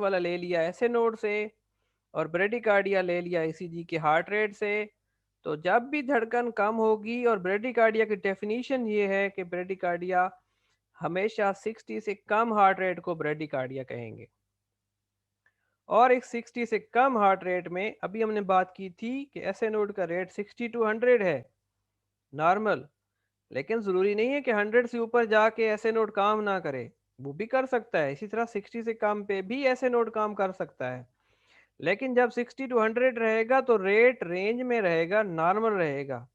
वाला ले लिया ऐसे नोड से और ब्रेडिकार्डिया ले लिया ईसीजी के हार्ट रेट से। तो जब भी धड़कन कम होगी, और ब्रेडिकार्डिया की डेफिनेशन ये है कि ब्रेडिकार्डिया हमेशा 60 से कम हार्ट रेट को ब्रेडिकार्डिया कहेंगे। और एक 60 से कम हार्ट रेट में अभी हमने बात की थी कि ऐसे नोड का रेट 60 टू 100 है नॉर्मल। लेकिन ज़रूरी नहीं है कि 100 से ऊपर जाके ऐसे नोड काम ना करे, वो भी कर सकता है। इसी तरह 60 से कम पे भी ऐसे नोड काम कर सकता है। लेकिन जब 60 टू 100 रहेगा तो रेट रेंज में रहेगा, नॉर्मल रहेगा।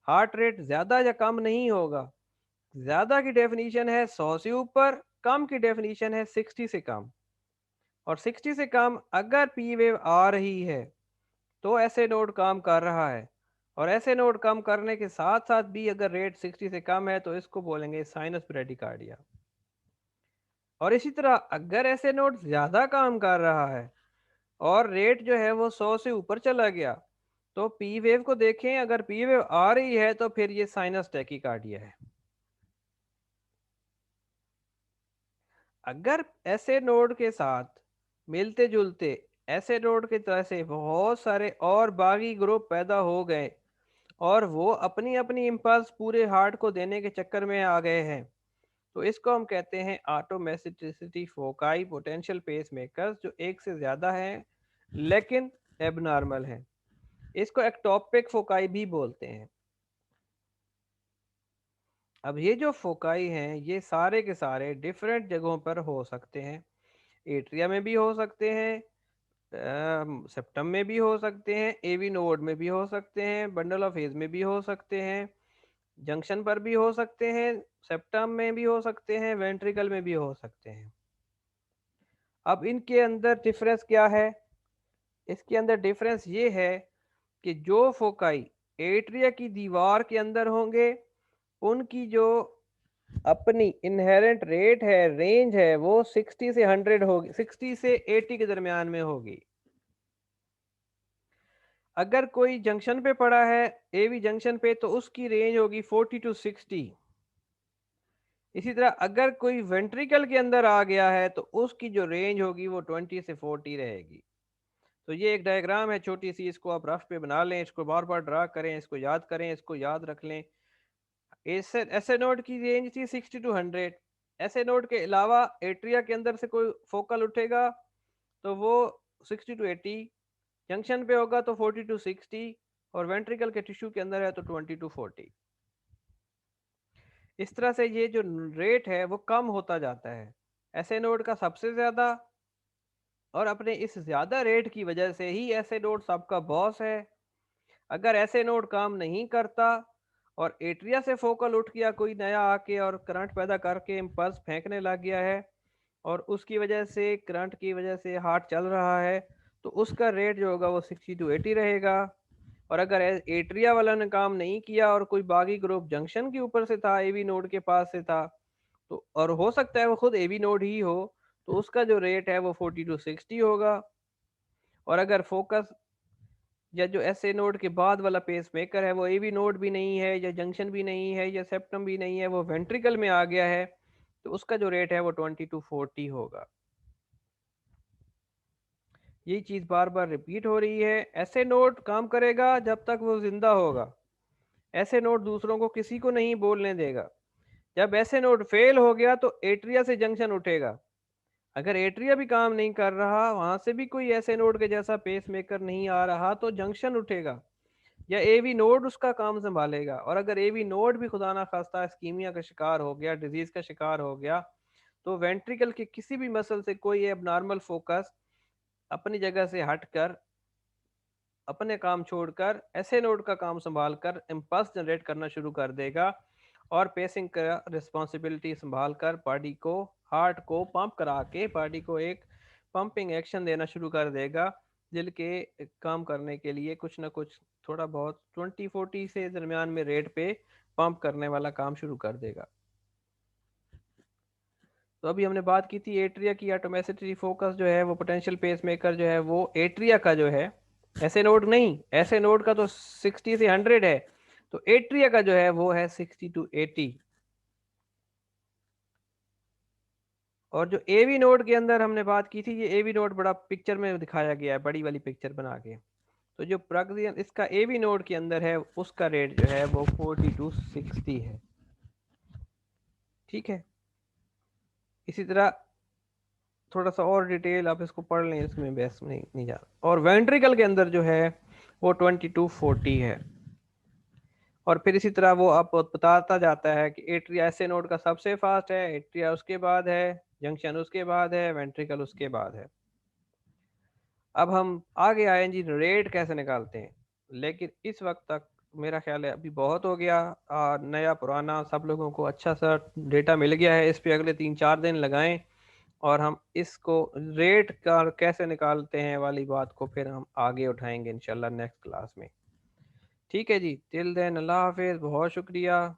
हार्ट रेट ज़्यादा या कम नहीं होगा। ज़्यादा की डेफिनीशन है 100 से ऊपर, कम की डेफिनीशन है 60 से कम। और 60 से कम अगर पी वेव आ रही है तो ऐसे नोड काम कर रहा है। और ऐसे नोड कम करने के साथ साथ भी अगर रेट 60 से कम है तो इसको बोलेंगे साइनस ब्रेडिकार्डिया। और इसी तरह अगर ऐसे नोड ज़्यादा काम कर रहा है और रेट जो है वो 100 से ऊपर चला गया, तो पी वेव को देखें, अगर पी वेव आ रही है तो फिर ये साइनस टैकीकार्डिया है। अगर ऐसे नोड के साथ मिलते जुलते ऐसे नोड की तरह से बहुत सारे और बागी ग्रुप पैदा हो गए और वो अपनी अपनी इम्पल्स पूरे हार्ट को देने के चक्कर में आ गए हैं, तो इसको हम कहते हैं ऑटोमेसिटिसिटी फोकाई पोटेंशियल पेस मेकर्स, जो एक से ज़्यादा हैं लेकिन एबनॉर्मल हैं। इसको एक्टोपिक फोकाई भी बोलते हैं। अब ये जो फोकाई हैं ये सारे के सारे डिफरेंट जगहों पर हो सकते हैं। एट्रिया में भी हो सकते हैं, सेप्टम में भी हो सकते हैं, एवी नोड में भी हो सकते हैं, बंडल ऑफ हेज में भी हो सकते हैं, जंक्शन पर भी हो सकते हैं, सेप्टम में भी हो सकते हैं, वेंट्रिकल में भी हो सकते हैं। अब इनके अंदर डिफरेंस क्या है? इसके अंदर डिफरेंस ये है कि जो फोकाई एट्रिया की दीवार के अंदर होंगे उनकी जो अपनी इनहेरेंट रेट है, रेंज है, वो 60 से 100 होगी, 60 से 80 के दरमियान में होगी। अगर कोई जंक्शन पे पड़ा है, एवी जंक्शन पे, तो उसकी रेंज होगी 40 टू 60। इसी तरह अगर कोई वेंट्रिकल के अंदर आ गया है तो उसकी जो रेंज होगी वो 20 से 40 रहेगी। तो ये एक डायग्राम है छोटी सी, इसको आप रफ पे बना लें, इसको बार बार ड्रा करें, इसको याद करें, इसको याद रख लें। ऐसे नोड की रेंज थी 60 टू 100। ऐसे नोड के अलावा एट्रिया के अंदर से कोई फोकल उठेगा तो वो 60 टू 80, जंक्शन पे होगा तो 40 टू 60, और वेंट्रिकल के टिश्यू के अंदर है तो 20 टू 40। इस तरह से ये जो रेट है वो कम होता जाता है। ऐसे नोड का सबसे ज़्यादा, और अपने इस ज़्यादा रेट की वजह से ही ऐसे नोड सबका बॉस है। अगर ऐसे नोड काम नहीं करता और एट्रिया से फोकल उठ गया कोई नया आके और करंट पैदा करके इम्पल्स फेंकने लग गया है, और उसकी वजह से करंट की वजह से हार्ट चल रहा है, तो उसका रेट जो होगा वो 60 टू 80 रहेगा। और अगर एट्रिया वाला ने काम नहीं किया और कोई बागी ग्रुप जंक्शन के ऊपर से था, एवी नोड के पास से था, तो और हो सकता है वो खुद एवी नोड ही हो, तो उसका जो रेट है वो 40 टू 60 होगा। और अगर फोकस या जो ऐसे नोड के बाद वाला पेस मेकर है वो एवी नोड भी नहीं है, या जंक्शन भी नहीं है, या सेप्टम भी नहीं है, वो वेंट्रिकल में आ गया है, तो उसका जो रेट है वो 20 टू 40 होगा। यही चीज़ बार बार रिपीट हो रही है। ऐसे नोड काम करेगा जब तक वो जिंदा होगा। ऐसे नोड दूसरों को किसी को नहीं बोलने देगा। जब ऐसे नोड फेल हो गया तो एट्रिया से जंक्शन उठेगा। अगर एट्रिया भी काम नहीं कर रहा, वहां से भी कोई ऐसे नोड के जैसा पेस मेकर नहीं आ रहा, तो जंक्शन उठेगा या एवी नोड उसका काम संभालेगा। और अगर एवी नोड भी खुदा ना खास्ता इस्कीमिया का शिकार हो गया, डिजीज का शिकार हो गया, तो वेंट्रिकल के किसी भी मसल से कोई एबनॉर्मल फोकस अपनी जगह से हटकर, अपने काम छोड़कर, ऐसे नोड का काम संभाल कर इम्पल्स जनरेट करना शुरू कर देगा, और पेसिंग का रिस्पॉन्सिबिलिटी संभाल कर बॉडी को, हार्ट को पंप करा के बॉडी को एक पंपिंग एक्शन देना शुरू कर देगा। दिल के काम करने के लिए कुछ ना कुछ थोड़ा बहुत 20-40 से दरमियान में रेट पे पंप करने वाला काम शुरू कर देगा। तो अभी हमने बात की थी एट्रिया की ऑटोमेसिटी फोकस जो है वो पोटेंशियल पेस मेकर जो है वो एट्रिया का जो है, ऐसे नोड नहीं, ऐसे नोड का तो 60 से 100 है, तो एट्रिया का जो है वो है 60 टू 80। और जो एवी नोड के अंदर हमने बात की थी, ये एवी नोड बड़ा पिक्चर में दिखाया गया है, बड़ी वाली पिक्चर बना के। तो जो प्रगतियन इसका एवी नोड के अंदर है, उसका रेट जो है वो 4260 है। ठीक है, इसी तरह थोड़ा सा और डिटेल आप इसको पढ़ लें, इसमें बहस नहीं जा। और वेंट्रिकल के अंदर जो है वो 2240 है। और फिर इसी तरह वो आप बताता जाता है कि एट्रिया ऐसे नोड का सबसे फास्ट है, एट्रिया उसके बाद है, जंक्शन उसके बाद है, वेंट्रिकल उसके बाद है। अब हम आगे आए जी, रेट कैसे निकालते हैं। लेकिन इस वक्त तक मेरा ख्याल है अभी बहुत हो गया, नया पुराना सब लोगों को अच्छा सा डेटा मिल गया है। इस पे अगले 3-4 दिन लगाएं और हम इसको रेट का कैसे निकालते हैं वाली बात को फिर हम आगे उठाएंगे इंशाल्लाह नेक्स्ट क्लास में। ठीक है जी, टिल देन अल्लाह हाफिज़, बहुत शुक्रिया।